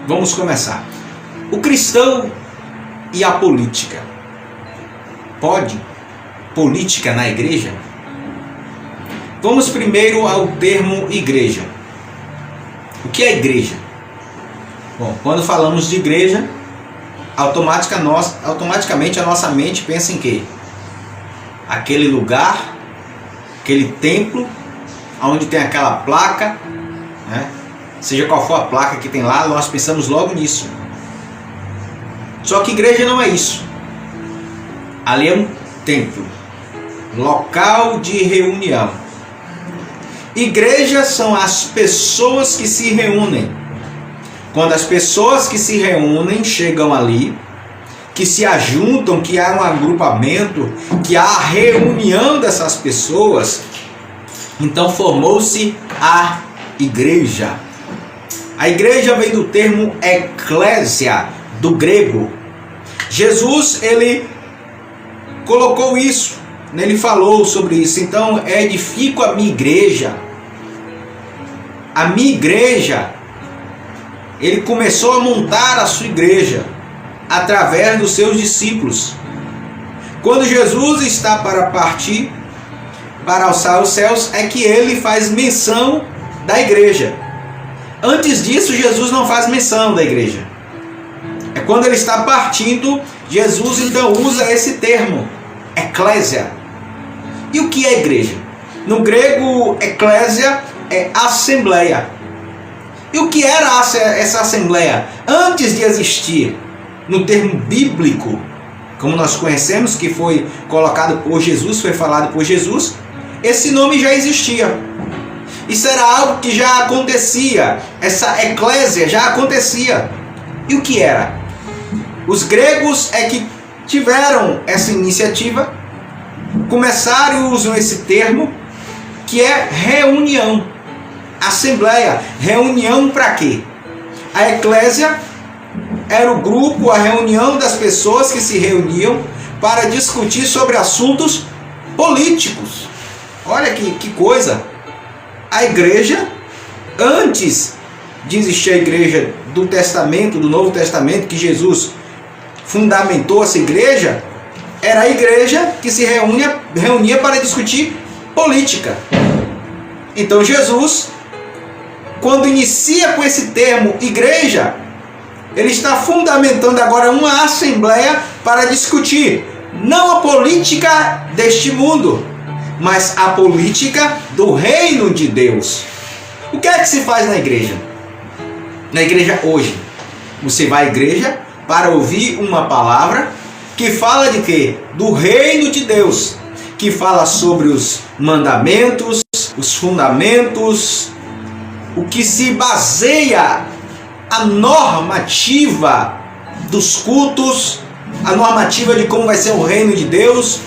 Vamos começar. O cristão e a política. Pode política na igreja? Vamos primeiro ao termo igreja. O que é igreja? Bom, quando falamos de igreja, automaticamente a nossa mente pensa em quê? Aquele lugar, aquele templo, onde tem aquela placa, né? Seja qual for a placa que tem lá, nós pensamos logo nisso. Só que igreja não é isso. Ali é um templo, local de reunião. Igreja são as pessoas que se reúnem. Quando as pessoas que se reúnem chegam ali, que se ajuntam, que há um agrupamento, que há a reunião dessas pessoas, então formou-se a igreja. A igreja vem do termo eclésia, do grego. Jesus, ele colocou isso, ele falou sobre isso. Então, edifico a minha igreja. A minha igreja, ele começou a montar a sua igreja através dos seus discípulos. Quando Jesus está para partir, para alçar os céus, é que ele faz menção da igreja. Antes disso, Jesus não faz menção da igreja. É quando ele está partindo, Jesus então usa esse termo, eclésia. E o que é igreja? No grego, eclésia é assembleia. E o que era essa assembleia? Antes de existir, no termo bíblico, como nós conhecemos, que foi colocado por Jesus, foi falado por Jesus, esse nome já existia. Isso era algo que já acontecia. Essa eclésia já acontecia. E o que era? Os gregos é que tiveram essa iniciativa, começaram e usam esse termo, que é reunião, assembleia. Reunião para quê? A eclésia era o grupo, a reunião das pessoas que se reuniam para discutir sobre assuntos políticos. Olha que coisa! A igreja, antes de existir a igreja do Testamento, do Novo Testamento, que Jesus fundamentou essa igreja, era a igreja que se reunia para discutir política. Então Jesus, quando inicia com esse termo igreja, ele está fundamentando agora uma assembleia para discutir não a política deste mundo, mas a política do reino de Deus. O que é que se faz na igreja? Na igreja hoje, você vai à igreja para ouvir uma palavra que fala de quê? Do reino de Deus, que fala sobre os mandamentos, os fundamentos, o que se baseia a normativa dos cultos, a normativa de como vai ser o reino de Deus,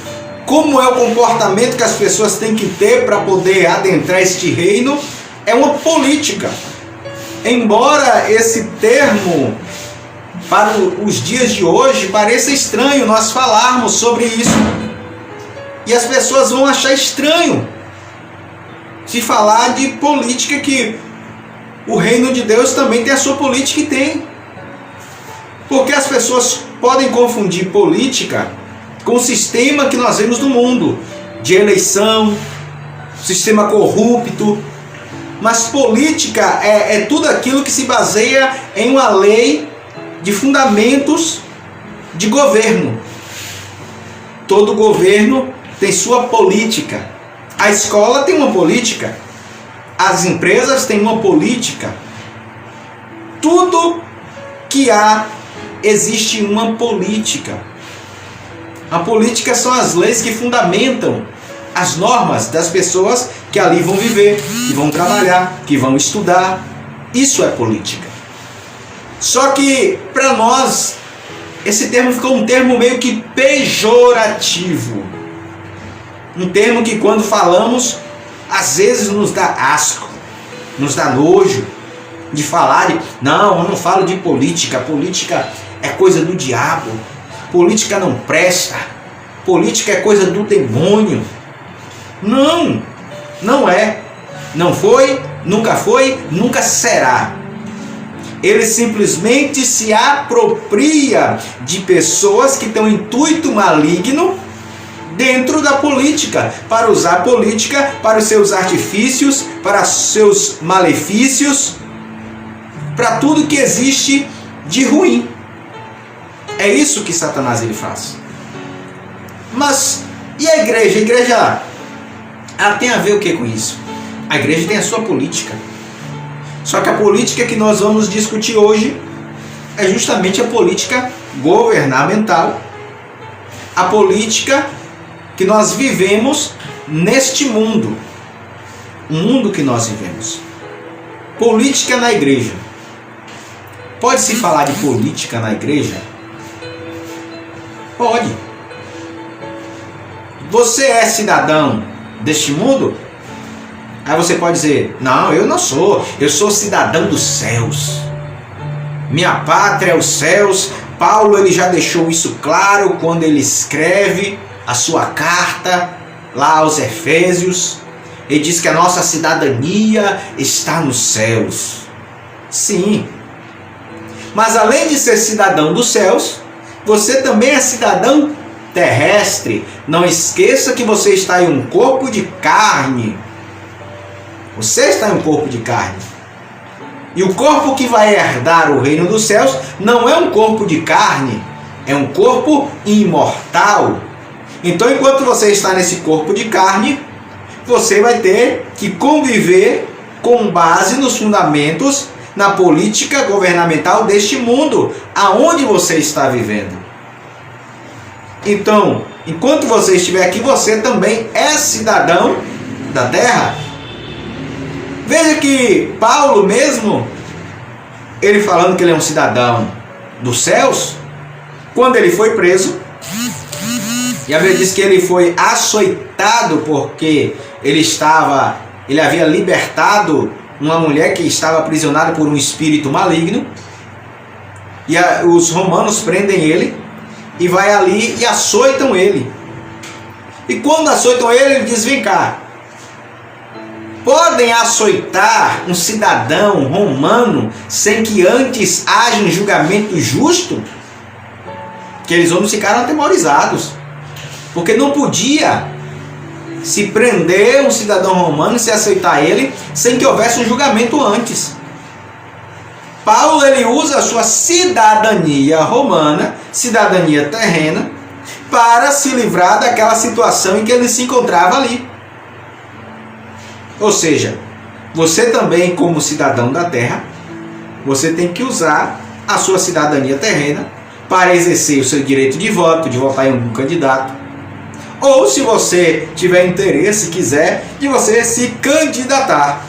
como é o comportamento que as pessoas têm que ter para poder adentrar este reino. É uma política. Embora esse termo, para os dias de hoje, pareça estranho nós falarmos sobre isso. E as pessoas vão achar estranho se falar de política, que o reino de Deus também tem a sua política, e tem. Porque as pessoas podem confundir política com o sistema que nós vemos no mundo, de eleição, sistema corrupto. Mas política é tudo aquilo que se baseia em uma lei de fundamentos de governo. Todo governo tem sua política. A escola tem uma política. As empresas têm uma política. Tudo que há, existe uma política. A política são as leis que fundamentam as normas das pessoas que ali vão viver, que vão trabalhar, que vão estudar. Isso é política. Só que para nós esse termo ficou um termo meio que pejorativo. Um termo que quando falamos, às vezes nos dá asco, nos dá nojo de falar de, não, eu não falo de política, política é coisa do diabo. Política não presta. Política é coisa do demônio. Não, não é. Não foi, nunca será. Ele simplesmente se apropria de pessoas que têm um intuito maligno dentro da política, para usar a política para os seus artifícios, para os seus malefícios, para tudo que existe de ruim. É isso que Satanás ele faz. Mas e a igreja? A igreja, ela tem a ver o que com isso? A igreja tem a sua política. Só que a política que nós vamos discutir hoje é justamente a política governamental, a política que nós vivemos neste mundo, o mundo que nós vivemos. Política na igreja. Pode-se falar de política na igreja? Pode. Você é cidadão deste mundo? Aí você pode dizer, não, eu não sou, eu sou cidadão dos céus. Minha pátria é os céus. Paulo ele já deixou isso claro quando ele escreve a sua carta lá aos Efésios. Ele diz que a nossa cidadania está nos céus. Sim. Mas além de ser cidadão dos céus, você também é cidadão terrestre. Não esqueça que você está em um corpo de carne. Você está em um corpo de carne. E o corpo que vai herdar o reino dos céus não é um corpo de carne, é um corpo imortal. Então, enquanto você está nesse corpo de carne, você vai ter que conviver com base nos fundamentos, na política governamental deste mundo, aonde você está vivendo. Então, enquanto você estiver aqui, você também é cidadão da terra. Veja que Paulo mesmo, ele falando que ele é um cidadão dos céus, quando ele foi preso, e a Bíblia diz que ele foi açoitado porque ele havia libertado uma mulher que estava aprisionada por um espírito maligno, e os romanos prendem ele, e vai ali e açoitam ele. E quando açoitam ele, ele diz, vem cá, podem açoitar um cidadão romano sem que antes haja um julgamento justo? Aqueles homens ficaram atemorizados, porque não podia se prender um cidadão romano e se aceitar ele sem que houvesse um julgamento antes. Paulo ele usa a sua cidadania romana, cidadania terrena, para se livrar daquela situação em que ele se encontrava ali. Ou seja, você também, como cidadão da terra, você tem que usar a sua cidadania terrena para exercer o seu direito de voto, de votar em algum candidato. Ou, se você tiver interesse, quiser, de você se candidatar.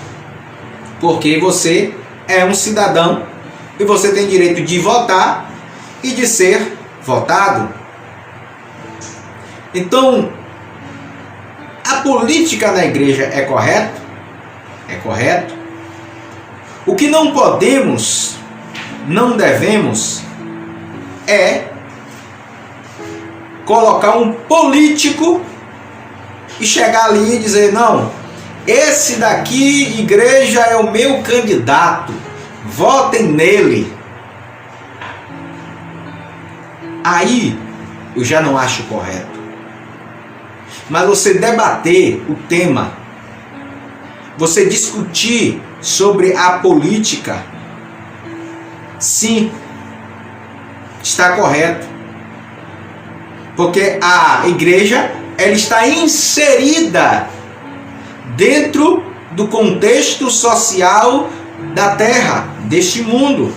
Porque você é um cidadão e você tem direito de votar e de ser votado. Então, a política na igreja é correta? É correto. O que não podemos, não devemos, é colocar um político e chegar ali e dizer, não, esse daqui, igreja, é o meu candidato, votem nele. Aí eu já não acho correto. Mas você debater o tema, você discutir sobre a política, sim, está correto. Porque a igreja, ela está inserida dentro do contexto social da terra, deste mundo.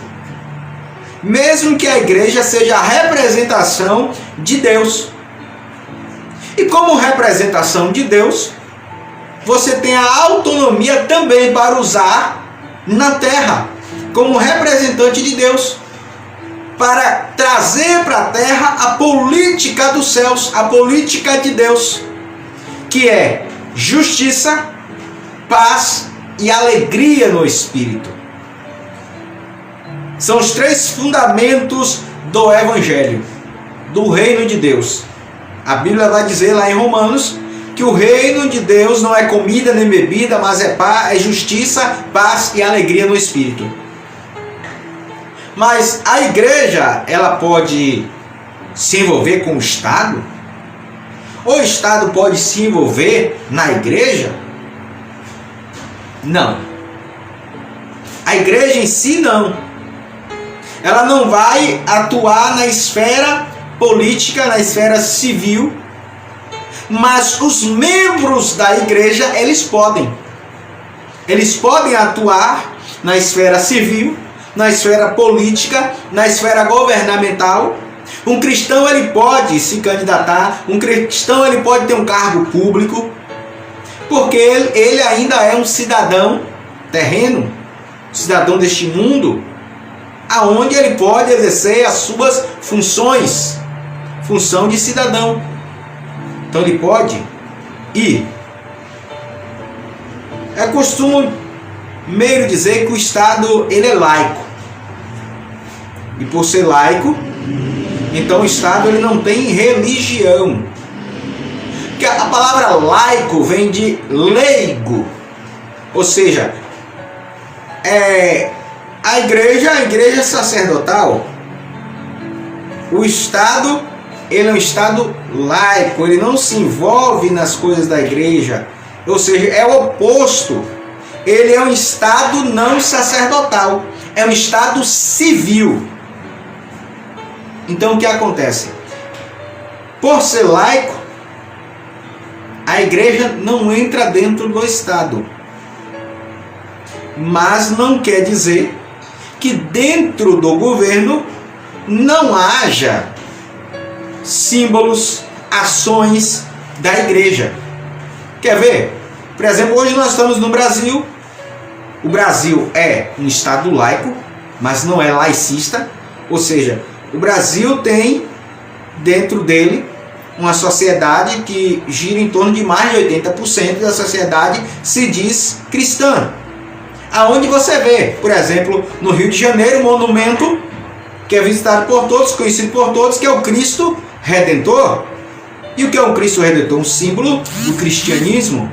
Mesmo que a igreja seja a representação de Deus. E como representação de Deus, você tem a autonomia também para usar na terra, como representante de Deus, para trazer para a terra a política dos céus, a política de Deus, que é justiça, paz e alegria no Espírito. São os três fundamentos do Evangelho, do reino de Deus. A Bíblia vai dizer lá em Romanos que o reino de Deus não é comida nem bebida, mas é justiça, paz e alegria no Espírito. Mas a igreja, ela pode se envolver com o Estado? Ou o Estado pode se envolver na igreja? Não. A igreja em si não. Ela não vai atuar na esfera política, na esfera civil, mas os membros da igreja, eles podem. Eles podem atuar na esfera civil, na esfera política, na esfera governamental. Um cristão, ele pode se candidatar, um cristão, ele pode ter um cargo público, porque ele ainda é um cidadão terreno, cidadão deste mundo, aonde ele pode exercer as suas funções, função de cidadão. Então ele pode ir. É costume meio dizer que o Estado, ele é laico. E por ser laico, então o Estado, ele não tem religião. Porque a palavra laico vem de leigo. Ou seja, a igreja sacerdotal, o Estado, ele é um Estado laico, ele não se envolve nas coisas da igreja, ou seja, é o oposto. Ele é um Estado não sacerdotal, é um Estado civil. Então o que acontece? Por ser laico, a igreja não entra dentro do Estado. Mas não quer dizer que dentro do governo não haja símbolos, ações da igreja. Quer ver? Por exemplo, hoje nós estamos no Brasil. O Brasil é um Estado laico, mas não é laicista. Ou seja, o Brasil tem dentro dele uma sociedade que gira em torno de mais de 80% da sociedade se diz cristã. Aonde você vê, por exemplo, no Rio de Janeiro, um monumento que é visitado por todos, conhecido por todos, que é o Cristo Redentor. E o que é um Cristo Redentor? Um símbolo do cristianismo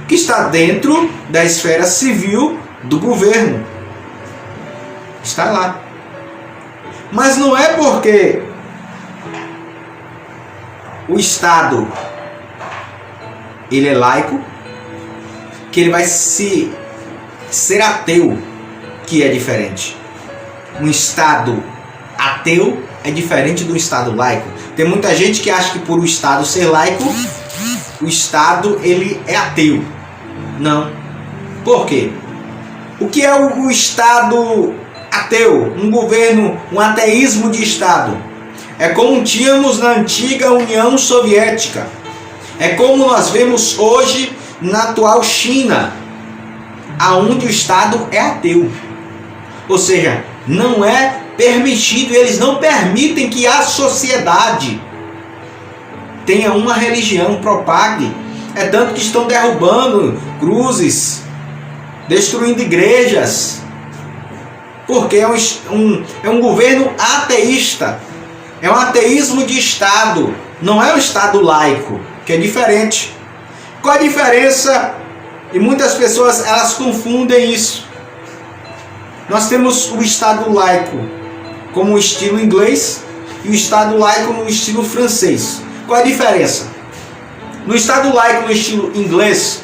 que está dentro da esfera civil do governo. Está lá. Mas não é porque o Estado ele é laico que ele vai ser ateu, que é diferente. Um Estado ateu é diferente do Estado laico. Tem muita gente que acha que por o Estado ser laico, o Estado ele é ateu. Não. Por quê? O que é o Estado ateu? Um governo, um ateísmo de Estado. É como tínhamos na antiga União Soviética. É como nós vemos hoje na atual China, aonde o Estado é ateu. Ou seja, não é permitido, eles não permitem que a sociedade tenha uma religião, propague. É tanto que estão derrubando cruzes, destruindo igrejas, porque é um governo ateísta, é um ateísmo de Estado, não é um Estado laico, que é diferente. Qual a diferença? E muitas pessoas elas confundem isso. Nós temos o Estado laico como o estilo inglês e o Estado laico no estilo francês. Qual a diferença? No Estado laico no estilo inglês,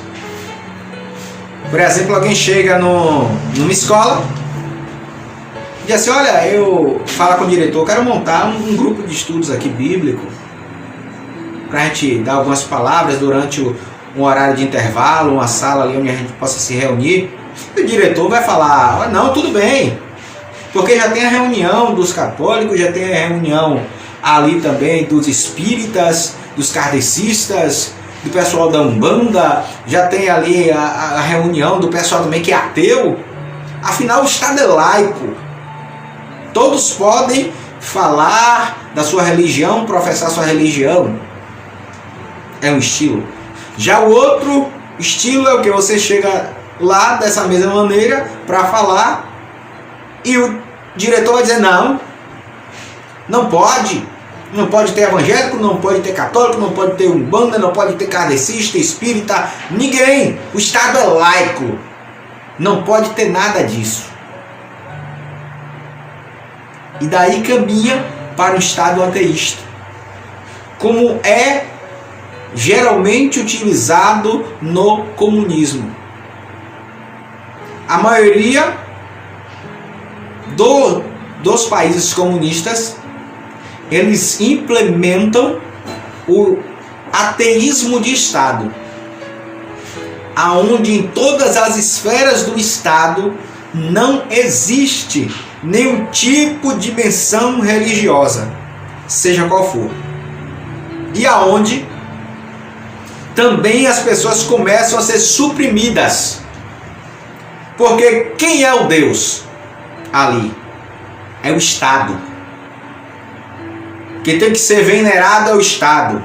por exemplo, alguém chega numa escola e diz assim: olha, eu falo com o diretor, eu quero montar um grupo de estudos aqui bíblico para a gente dar algumas palavras durante um horário de intervalo, uma sala ali onde a gente possa se reunir. E o diretor vai falar: não, tudo bem, porque já tem a reunião dos católicos, já tem a reunião ali também dos espíritas, dos kardecistas, do pessoal da Umbanda, já tem ali a reunião do pessoal também que é ateu. Afinal, o Estado é laico. Todos podem falar da sua religião, professar sua religião. É um estilo. Já o outro estilo é o que você chega lá dessa mesma maneira para falar e o diretor vai dizer: não, não pode. Não pode ter evangélico, não pode ter católico, não pode ter umbanda, não pode ter kardecista, espírita, ninguém. O Estado é laico. Não pode ter nada disso. e daí caminha para o estado ateísta, como é geralmente utilizado no comunismo. A maioria dos países comunistas, eles implementam o ateísmo de Estado, aonde em todas as esferas do Estado não existe nenhum tipo de menção religiosa, seja qual for. E aonde também as pessoas começam a ser suprimidas. Porque quem é o Deus ali? É o Estado. Quem tem que ser venerado é o Estado.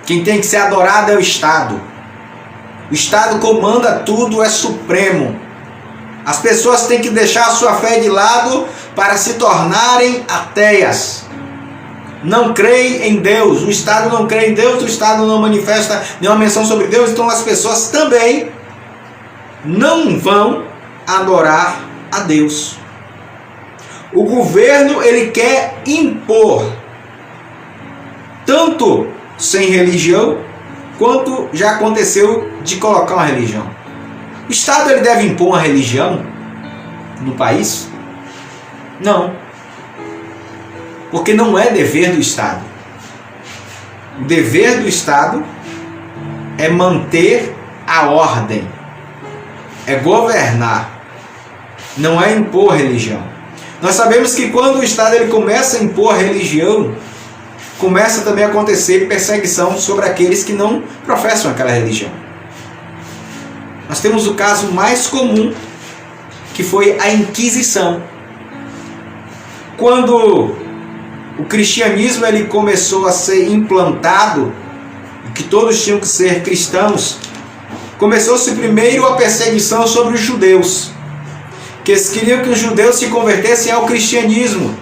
Quem tem que ser adorado é o Estado. O Estado comanda tudo, é supremo. As pessoas têm que deixar a sua fé de lado para se tornarem ateias. Não creem em Deus. O Estado não crê em Deus, o Estado não manifesta nenhuma menção sobre Deus, então as pessoas também não vão adorar a Deus. O governo, ele quer impor, tanto sem religião, quanto já aconteceu de colocar uma religião. O Estado, ele deve impor uma religião no país? Não. Porque não é dever do Estado. O dever do Estado é manter a ordem, é governar, não é impor religião. Nós sabemos que quando o Estado ele começa a impor religião, começa também a acontecer perseguição sobre aqueles que não professam aquela religião. Nós temos o caso mais comum, que foi a Inquisição. Quando o cristianismo ele começou a ser implantado, que todos tinham que ser cristãos, começou-se primeiro a perseguição sobre os judeus, que eles queriam que os judeus se convertessem ao cristianismo,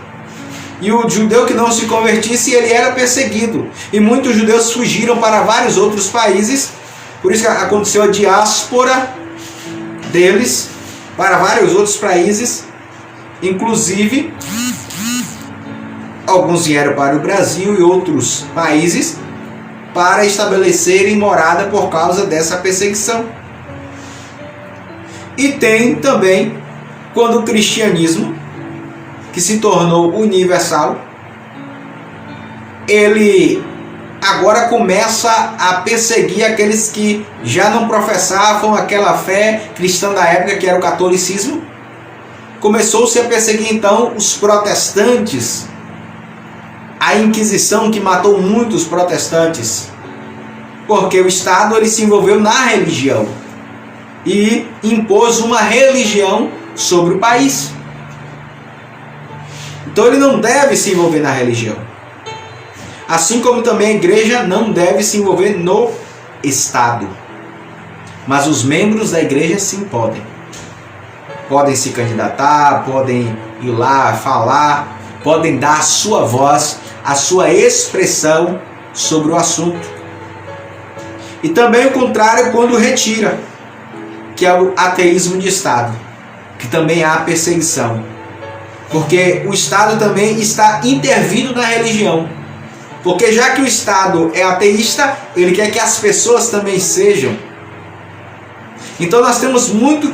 e o judeu que não se convertisse, ele era perseguido, e muitos judeus fugiram para vários outros países. Por isso que aconteceu a diáspora deles para vários outros países, inclusive alguns vieram para o Brasil e outros países para estabelecerem morada por causa dessa perseguição. E tem também quando o cristianismo, que se tornou universal, ele agora começa a perseguir aqueles que já não professavam aquela fé cristã da época, que era o catolicismo. Começou-se a perseguir então os protestantes, a Inquisição, que matou muitos protestantes, porque o Estado ele se envolveu na religião e impôs uma religião sobre o país. Então ele não deve se envolver na religião. Assim como também a igreja não deve se envolver no Estado. Mas os membros da igreja sim podem. Podem se candidatar, podem ir lá falar, podem dar a sua voz, a sua expressão sobre o assunto. E também o contrário quando retira, que é o ateísmo de Estado, que também há perseguição. Porque o Estado também está intervindo na religião. Porque já que o Estado é ateísta, ele quer que as pessoas também sejam. Então nós temos muito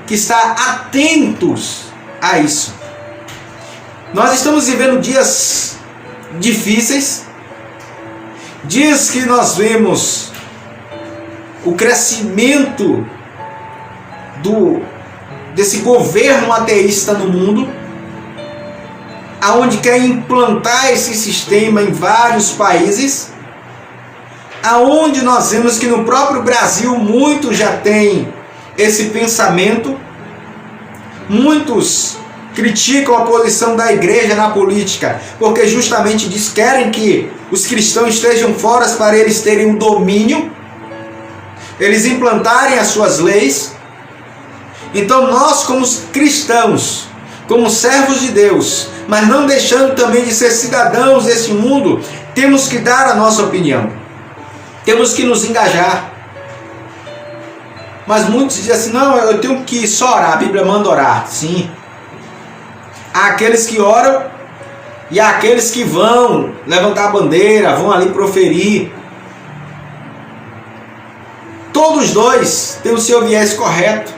que estar atentos a isso. Nós estamos vivendo dias difíceis, dias que nós vemos o crescimento desse governo ateísta no mundo, aonde quer implantar esse sistema em vários países, aonde nós vemos que no próprio Brasil muitos já têm esse pensamento, muitos criticam a posição da igreja na política, porque justamente querem que os cristãos estejam fora para eles terem um domínio, eles implantarem as suas leis. Então nós, como cristãos, como servos de Deus, mas não deixando também de ser cidadãos desse mundo, temos que dar a nossa opinião, temos que nos engajar. Mas muitos dizem assim: não, eu tenho que só orar, a Bíblia manda orar. Sim, Há aqueles que oram e há aqueles que vão levantar a bandeira, vão ali proferir. Todos dois têm o seu viés correto.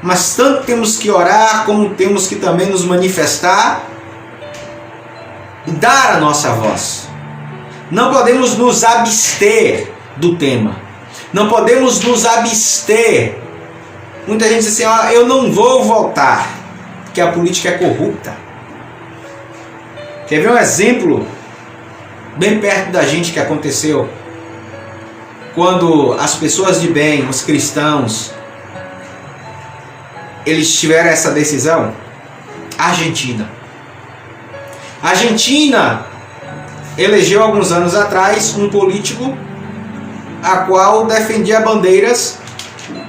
Mas tanto temos que orar, como temos que também nos manifestar e dar a nossa voz. Não podemos nos abster do tema. Não podemos nos abster. Muita gente diz assim, eu não vou votar, porque a política é corrupta. Quer ver um exemplo bem perto da gente que aconteceu? Quando as pessoas de bem, os cristãos, eles tiveram essa decisão? Argentina. A Argentina elegeu alguns anos atrás um político a qual defendia bandeiras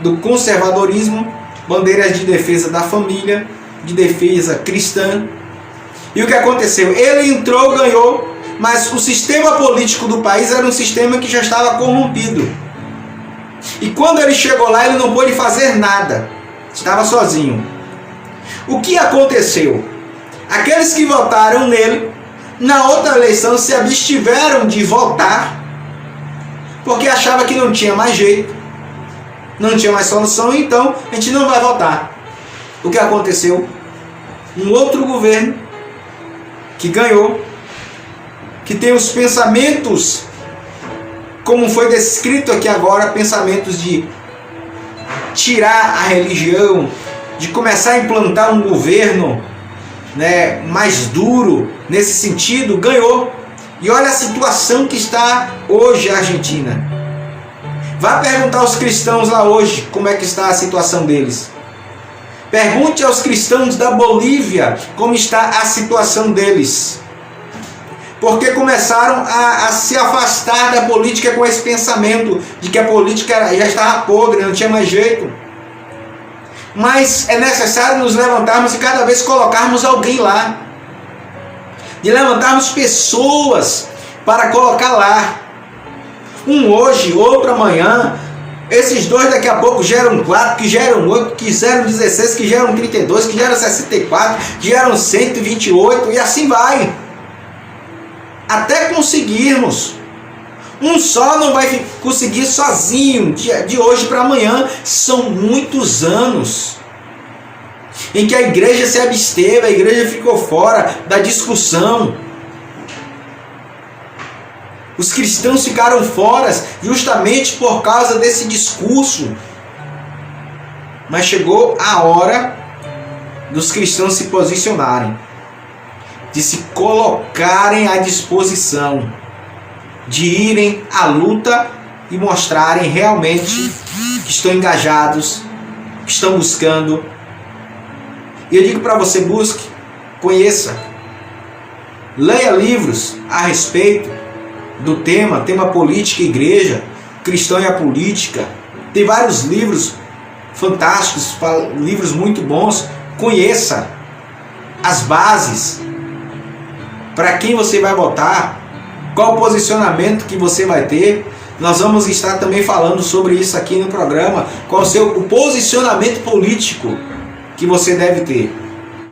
do conservadorismo, bandeiras de defesa da família, de defesa cristã. E o que aconteceu? Ele entrou, ganhou, mas o sistema político do país era um sistema que já estava corrompido. E quando ele chegou lá, ele não pôde fazer nada. Estava sozinho. O que aconteceu? Aqueles que votaram nele, na outra eleição se abstiveram de votar, porque achava que não tinha mais jeito, não tinha mais solução, então a gente não vai votar. O que aconteceu? Um outro governo que ganhou, que tem os pensamentos, como foi descrito aqui agora, pensamentos de tirar a religião, de começar a implantar um governo, né, mais duro nesse sentido, ganhou. E olha a situação que está hoje a Argentina. Vá perguntar aos cristãos lá hoje como é que está a situação deles. Pergunte aos cristãos da Bolívia como está a situação deles. Porque começaram a se afastar da política com esse pensamento de que a política já estava podre, não tinha mais jeito. Mas é necessário nos levantarmos e cada vez colocarmos alguém lá. De levantarmos pessoas para colocar lá. Um hoje, outro amanhã. Esses dois daqui a pouco geram 4, que geram 8, que geram 16, que geram 32, que geram 64, que geram 128 e assim vai. Até conseguirmos. Um só não vai conseguir sozinho, de hoje para amanhã. São muitos anos em que a igreja se absteve, a igreja ficou fora da discussão. Os cristãos ficaram fora justamente por causa desse discurso. Mas chegou a hora dos cristãos se posicionarem, de se colocarem à disposição, de irem à luta e mostrarem realmente que estão engajados, que estão buscando. E eu digo para você, busque, conheça, leia livros a respeito do tema política e igreja, cristão e a política. Tem vários livros fantásticos, livros muito bons. Conheça as bases, para quem você vai votar, qual o posicionamento que você vai ter. Nós vamos estar também falando sobre isso aqui no programa, qual o posicionamento político que você deve ter.